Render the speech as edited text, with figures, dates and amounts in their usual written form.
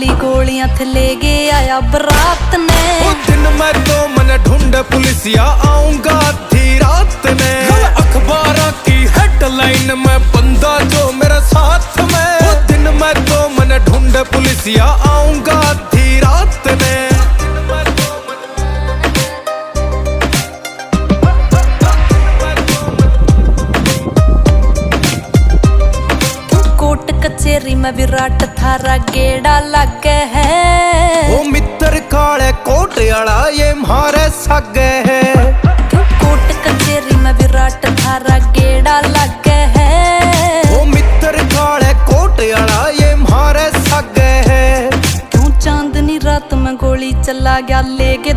खाली गोलियां थे ले गया आया बरात ने। दिन मैं तो मन ढूंढे पुलिसिया आऊंगा आधी रात ने। अखबारों की हेडलाइन में बंदा जो मेरे साथ में। दिन मैं तो मन ढूंढे पुलिसिया आऊंगा आधी रात ने। कोर्ट कचेरी में विराट थारा गेड़ा लग है। ओ मित्र काले कोट आला ये मारे सगे है। कोर्ट कचेरी में विराट थारा गेड़ा लग है। ओ मित्र काले कोट आला ये मारे सगे है। क्यों चांदनी रात में गोली चला गया ले के